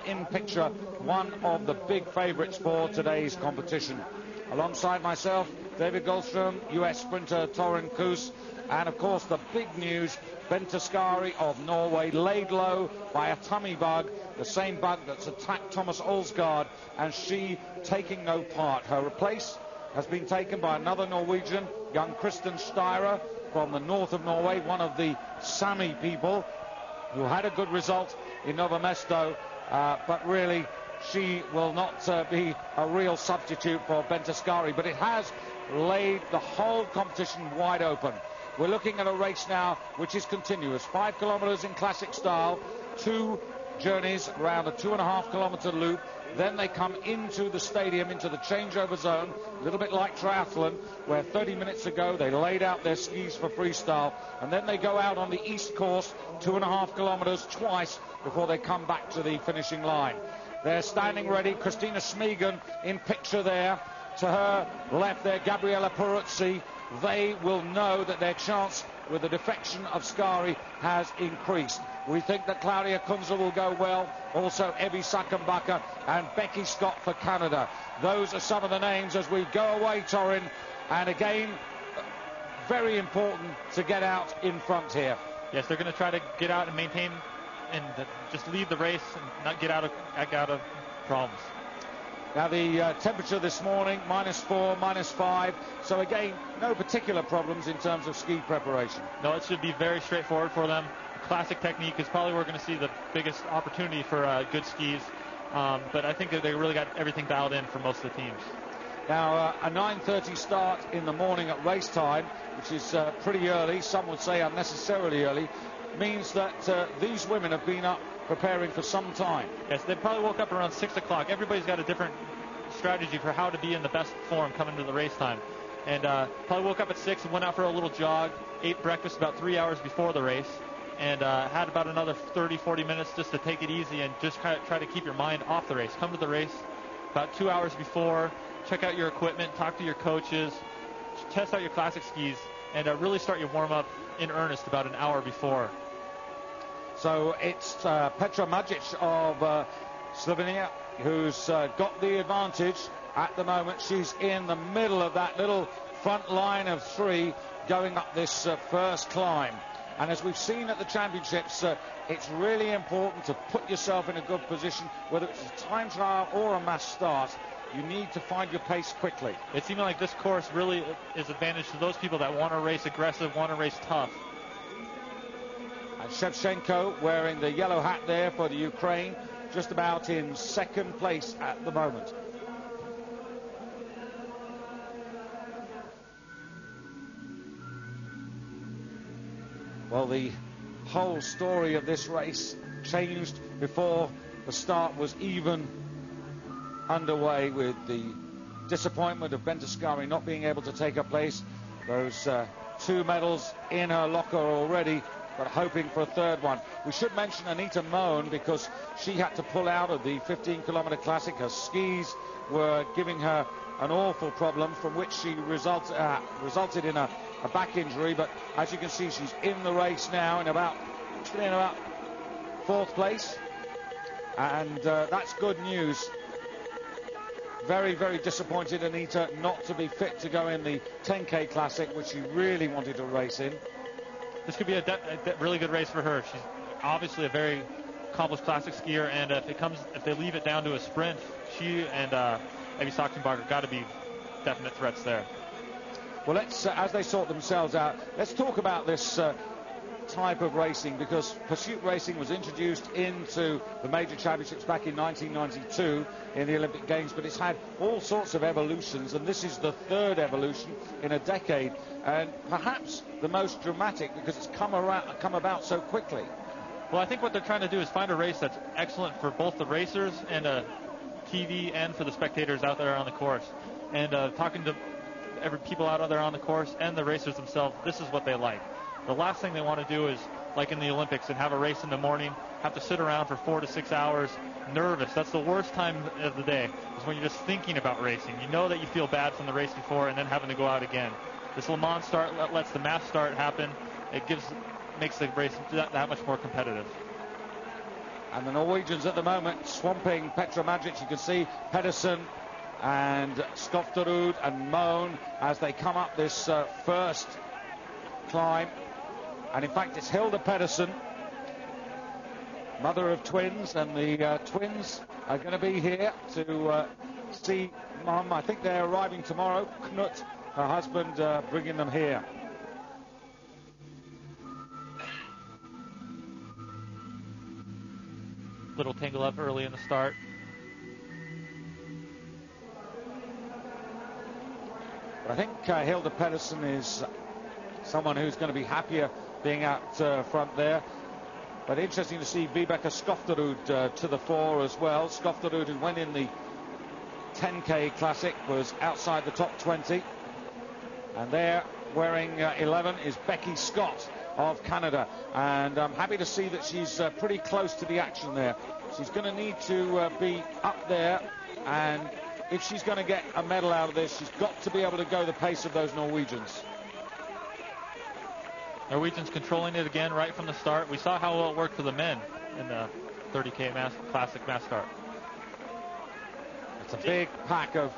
In picture, one of the big favourites for today's competition. Alongside myself, David Goldstrom, US sprinter Torren Koos, and of course the big news, Bente Skari of Norway, laid low by a tummy bug, the same bug that's attacked Thomas Olsgaard, and she taking no part. Her place has been taken by another Norwegian, young Kristen Styrer from the north of Norway, one of the Sami people who had a good result in Nova Mesto. But really, she will not be a real substitute for Bente Skari. But it has laid the whole competition wide open. We're looking at a race now which is continuous. 5 kilometers in classic style, 2 journeys around a 2.5 kilometer loop. Then they come into the stadium, into the changeover zone, a little bit like triathlon, where 30 minutes ago they laid out their skis for freestyle. And then they go out on the east course, 2.5 kilometers twice, before they come back to the finishing line. They're standing ready. Christina Smegan in picture there. To her left there, Gabriella Peruzzi. They will know that their chance with the defection of Skari has increased. We think that Claudia Kunze will go well. Also Evie Sakenbacher and Becky Scott for Canada. Those are some of the names as we go away, Torren. And again, very important to get out in front here. Yes, they're going to try to get out and maintain and just lead the race and not get out of problems. Now the temperature this morning, -4, -5. So again, no particular problems in terms of ski preparation. No, it should be very straightforward for them. Classic technique is probably where we're going to see the biggest opportunity for good skis. But I think that they really got everything dialed in for most of the teams. Now a 9:30 start in the morning at race time, which is pretty early, some would say unnecessarily early, means that these women have been up preparing for some time. Yes, they probably woke up around 6 o'clock. Everybody's got a different strategy for how to be in the best form coming to the race time. And probably woke up at 6 and went out for a little jog, ate breakfast about 3 hours before the race, and had about another 30-40 minutes just to take it easy and just try to keep your mind off the race. Come to the race about 2 hours before, check out your equipment, talk to your coaches, test out your classic skis, and really start your warm-up in earnest about an hour before. So it's Petra Majic of Slovenia who's got the advantage at the moment. She's in the middle of that little front line of 3 going up this first climb. And as we've seen at the championships, it's really important to put yourself in a good position, whether it's a time trial or a mass start. You need to find your pace quickly. It seems like this course really is advantage to those people that want to race aggressive, want to race tough. And Shevchenko wearing the yellow hat there for the Ukraine, just about in second place at the moment. Well, the whole story of this race changed before the start was even underway, with the disappointment of Bente Skari not being able to take her place. Those 2 medals in her locker already, but hoping for a third one. We should mention Anita Moen, because she had to pull out of the 15-kilometer classic. Her skis were giving her an awful problem, from which she resulted in a back injury. But as you can see, she's in the race now in about 4th place, and that's good news. Very, very disappointed, Anita, not to be fit to go in the 10K Classic, which she really wanted to race in. This could be a really good race for her. She's obviously a very accomplished classic skier, and if they leave it down to a sprint, she and Evie Sakenbacher got to be definite threats there. Well, let's as they sort themselves out, let's talk about this type of racing, because pursuit racing was introduced into the major championships back in 1992 in the Olympic Games, but it's had all sorts of evolutions, and this is the 3rd evolution in a decade, and perhaps the most dramatic, because it's come about so quickly. Well, I think what they're trying to do is find a race that's excellent for both the racers and TV, and for the spectators out there on the course. And talking to people out there on the course and the racers themselves, this is what they like. The last thing they want to do is, like in the Olympics, and have a race in the morning, have to sit around for 4 to 6 hours nervous. That's the worst time of the day, is when you're just thinking about racing. You know that you feel bad from the race before and then having to go out again. This Le Mans start lets the mass start happen. It makes the race that much more competitive. And the Norwegians at the moment swamping Petra Magic. You can see Pedersen and Skofterud and Moen as they come up this first climb. And in fact, it's Hilda Pedersen, mother of twins, and the twins are going to be here to see Mum. I think they're arriving tomorrow. Knut, her husband, bringing them here. Little tangle up early in the start. But I think Hilda Pedersen is someone who's going to be happier being out front there. But interesting to see Vibeke Skofterud to the fore as well. Skofterud, who went in the 10K Classic, was outside the top 20. And there, wearing 11, is Becky Scott of Canada, and I'm happy to see that she's pretty close to the action there. She's going to need to be up there, and if she's going to get a medal out of this, she's got to be able to go the pace of those Norwegians. Norwegians controlling it again right from the start. We saw how well it worked for the men in the 30K Classic mass start. It's a big pack of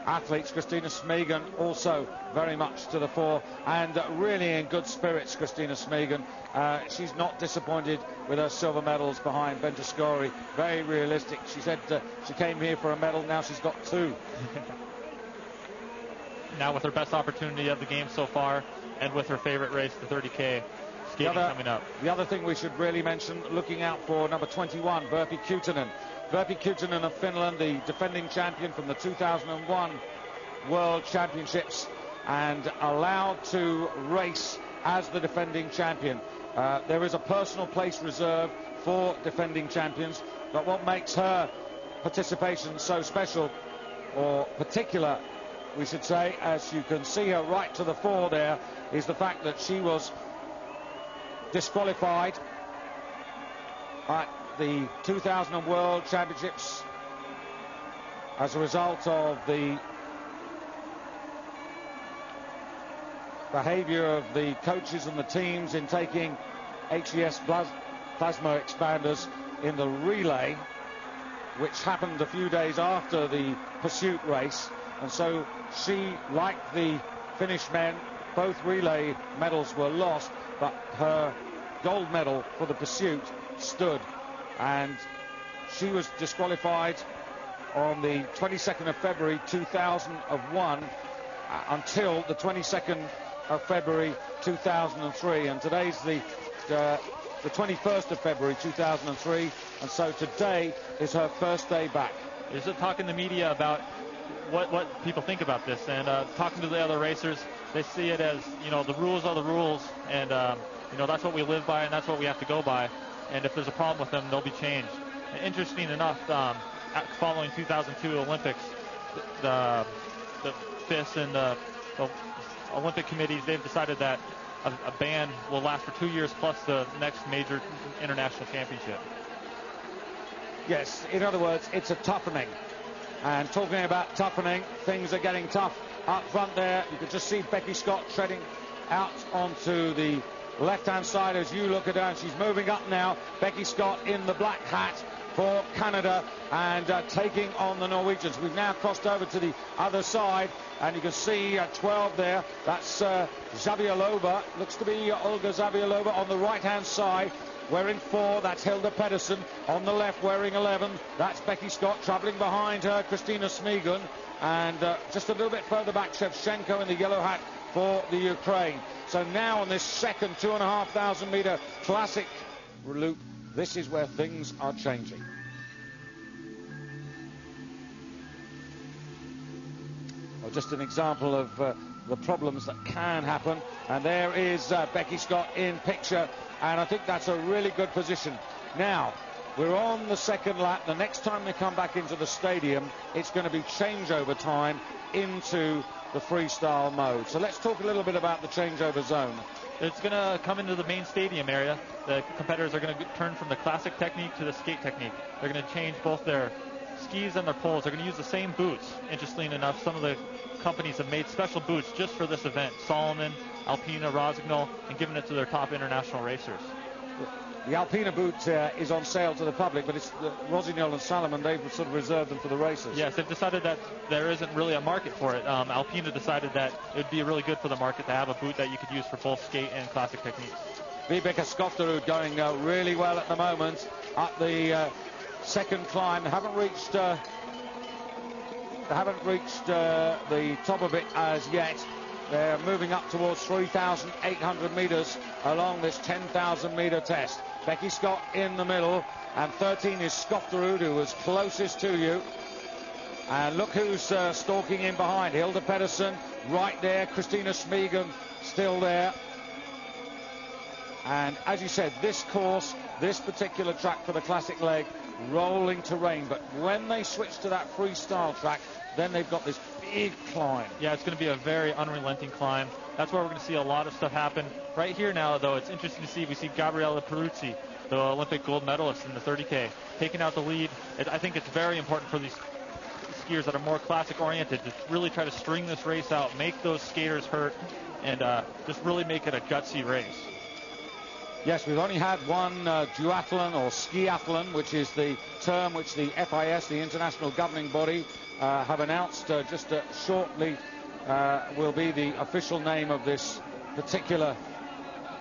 athletes. Christina Smegan also very much to the fore, and really in good spirits, Christina Smegan. She's not disappointed with her silver medals behind Bente Skori. Very realistic. She said she came here for a medal, now she's got 2. Now with her best opportunity of the game so far, and with her favorite race, the 30K skating coming up. The other thing we should really mention, looking out for number 21, Virpi Kutunen. Virpi Kutunen of Finland, the defending champion from the 2001 World Championships, and allowed to race as the defending champion. There is a personal place reserved for defending champions, but what makes her participation so special, or particular, we should say, as you can see her right to the fore there, is the fact that she was disqualified at the 2000 World Championships as a result of the behavior of the coaches and the teams in taking HES plasma expanders in the relay, which happened a few days after the pursuit race. And so she, like the Finnish men, both relay medals were lost, but her gold medal for the pursuit stood. And she was disqualified on the 22nd of February 2001 until the 22nd of February 2003. And today's the 21st of February 2003. And so today is her first day back. Is it talking to the media about what people think about this, and talking to the other racers, they see it as, you know, the rules are the rules, and you know, that's what we live by and that's what we have to go by, and if there's a problem with them, they'll be changed. And interesting enough, following 2002 Olympics, the FIS and the Olympic committees, they've decided that a ban will last for 2 years plus the next major international championship. Yes, in other words, it's a toughening. And talking about toughening, things are getting tough up front there. You can just see Becky Scott treading out onto the left-hand side as you look at her, and she's moving up now. Becky Scott in the black hat for Canada, and taking on the Norwegians. We've now crossed over to the other side, and you can see 12 there. That's Zavialova. Looks to be Olga Zavialova on the right-hand side. Wearing 4, that's Hilda Pedersen. On the left, wearing 11, that's Becky Scott. Travelling behind her, Christina Smegan. And just a little bit further back, Shevchenko in the yellow hat for the Ukraine. So now on this second 2,500 metre classic loop, this is where things are changing. Well, just an example of the problems that can happen. And there is Becky Scott in picture. And I think that's a really good position. Now, we're on the second lap. The next time they come back into the stadium, it's going to be changeover time into the freestyle mode. So let's talk a little bit about the changeover zone. It's going to come into the main stadium area. The competitors are going to turn from the classic technique to the skate technique. They're going to change both their skis and their poles. They're going to use the same boots. Interestingly enough, some of the companies have made special boots just for this event. Salomon, Alpina, Rosignol, and given it to their top international racers. The Alpina boot is on sale to the public, but it's Rossignol and Salomon, they've sort of reserved them for the racers. Yes, they've decided that there isn't really a market for it. Alpina decided that it would be really good for the market to have a boot that you could use for both skate and classic techniques. Vibeke Skofterud going really well at the moment up the second climb. They haven't reached the top of it as yet. They're moving up towards 3,800 meters along this 10,000 meter test. Becky Scott in the middle, and 13 is Skofterud, who was closest to you. And look who's stalking in behind. Hilda Pedersen right there. Christina Smegan still there. And as you said, this course, this particular track for the classic leg, rolling terrain. But when they switch to that freestyle track, then they've got this big climb. Yeah, it's going to be a very unrelenting climb. That's where we're going to see a lot of stuff happen. Right here now, though, it's interesting to see. We see Gabriella Peruzzi, the Olympic gold medalist in the 30K, taking out the lead. I think it's very important for these skiers that are more classic-oriented to really try to string this race out, make those skaters hurt, and just really make it a gutsy race. Yes, we've only had one duathlon or skiathlon, which is the term which the FIS, the international governing body, have announced just shortly will be the official name of this particular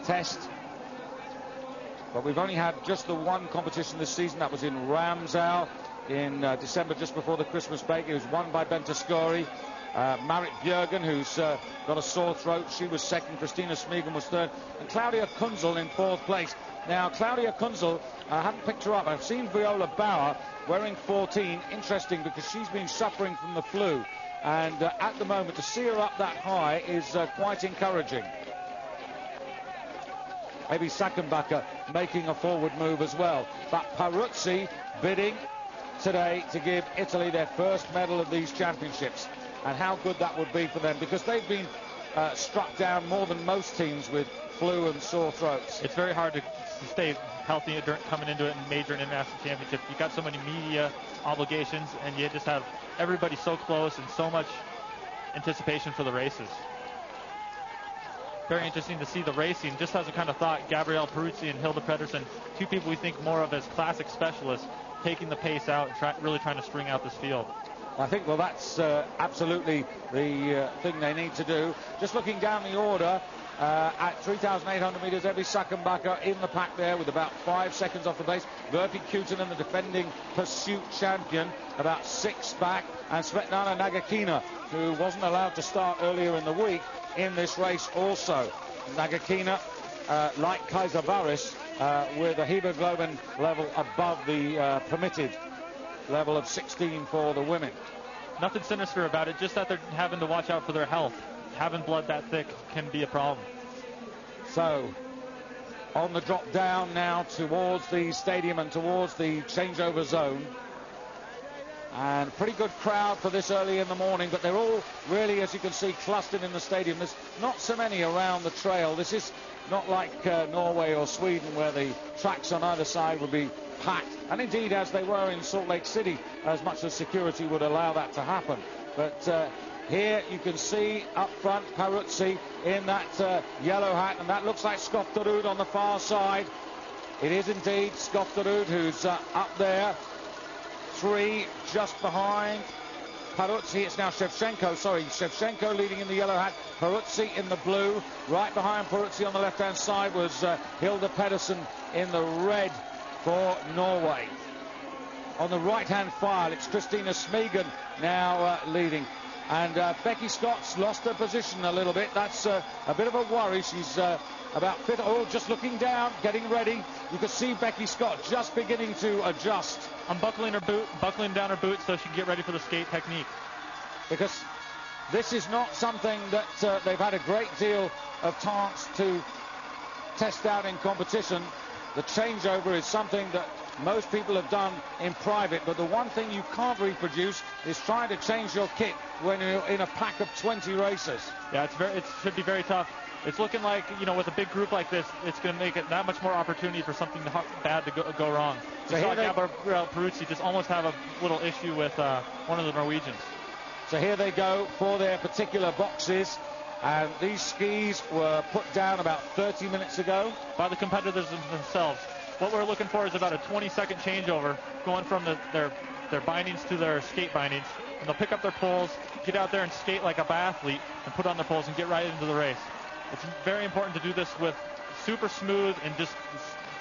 test. But we've only had just the one competition this season. That was in Ramsau in December, just before the Christmas break. It was won by Bente Skori. Marit Bjørgen, who's got a sore throat, she was second. Christina Smegan was third, and Claudia Kunzel in fourth place. Now, Claudia Kunzel, I haven't picked her up. I've seen Viola Bauer wearing 14. Interesting, because she's been suffering from the flu, and at the moment to see her up that high is quite encouraging. Maybe Sackenbacher making a forward move as well. But Peruzzi bidding today to give Italy their first medal of these championships. And how good that would be for them, because they've been struck down more than most teams with flu and sore throats. It's very hard to stay healthy coming into it in major and international championships. You've got so many media obligations, and you just have everybody so close and so much anticipation for the races. Very interesting to see the racing. Just as a kind of thought, Gabrielle Peruzzi and Hilda Pedersen, two people we think more of as classic specialists, taking the pace out and really trying to string out this field. I think, well, that's absolutely the thing they need to do. Just looking down the order, at 3,800 meters, Evi Sackenbacher in the pack there with about 5 seconds off the pace. Virpi Kutunen, the defending pursuit champion, about 6 back. And Svetlana Nagakina, who wasn't allowed to start earlier in the week in this race also. Nagakina, like Kaiser Varis, with a hemoglobin level above the permitted level of 16 for the women. Nothing sinister about it, just that they're having to watch out for their health. Having blood that thick can be a problem. So, on the drop down now towards the stadium and towards the changeover zone. And pretty good crowd for this early in the morning, but they're all really, as you can see, clustered in the stadium. There's not so many around the trail. This is not like Norway or Sweden, where the tracks on either side would be packed, and indeed as they were in Salt Lake City, as much as security would allow that to happen. But here you can see up front Peruzzi in that yellow hat, and that looks like Skofterud on the far side. It is indeed Skofterud who's up there, 3 just behind Peruzzi. It's now Shevchenko leading in the yellow hat, Peruzzi in the blue. Right behind Peruzzi on the left-hand side was Hilda Pedersen in the red for Norway. On the right-hand file, it's Christina Smegan now leading. And Becky Scott's lost her position a little bit. That's a bit of a worry. She's about 5th. Oh, just looking down, getting ready. You can see Becky Scott just beginning to adjust. Unbuckling down her boot so she can get ready for the skate technique. Because this is not something that they've had a great deal of chance to test out in competition. The changeover is something that most people have done in private, but the one thing you can't reproduce is trying to change your kit when you're in a pack of 20 racers. Yeah, it should be very tough. It's looking like, with a big group like this, it's going to make it that much more opportunity for something bad to go wrong. So here Gabrielle Peruzzi just almost have a little issue with one of the Norwegians. So here they go for their particular boxes. And these skis were put down about 30 minutes ago by the competitors themselves. what we're looking for is about a 20-second changeover, going from their bindings to their skate bindings. And they'll pick up their poles, get out there and skate like a biathlete, and put on their poles and get right into the race. It's very important to do this with super smooth and just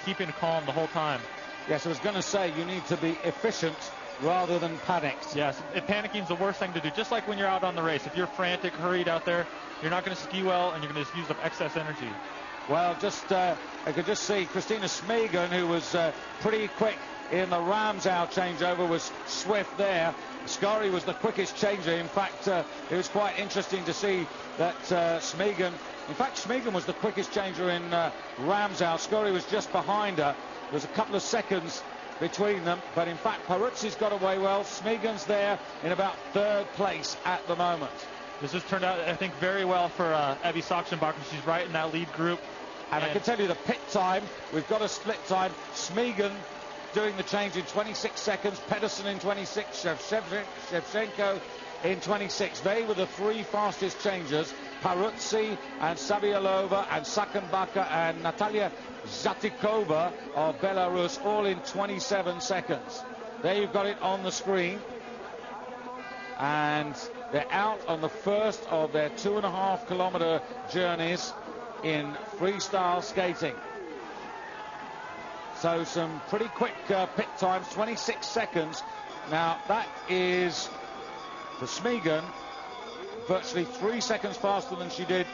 keeping calm the whole time. Yes, I was going to say, you need to be efficient rather than panicked. Yes, panicking is the worst thing to do. Just like when you're out on the race. If you're frantic, hurried out there, you're not going to ski well, and you're going to just use up excess energy. Well, I could just see Christina Smegan, who was pretty quick in the Ramsau changeover, was swift there. Scary was the quickest changer. In fact, it was quite interesting to see that Smegan, in fact, Smegan was the quickest changer in Ramsau. Scary was just behind her. There was a couple of seconds between them, but in fact, Peruzzi's got away well. Smegan's there in about third place at the moment. This has turned out, I think, very well for Evie Sachsenbacher. She's right in that lead group. And I can tell you the pit time, we've got a split time. Smegan doing the change in 26 seconds, Pedersen in 26, Shevchenko in 26. They were the three fastest changers. Peruzzi and Savialova and Sachsenbacher and Natalia Zatikova of Belarus, all in 27 seconds. There you've got it on the screen. And they're out on the first of their 2.5 kilometer journeys in freestyle skating. So some pretty quick pit times, 26 seconds. Now that is for Smegan virtually 3 seconds faster than she did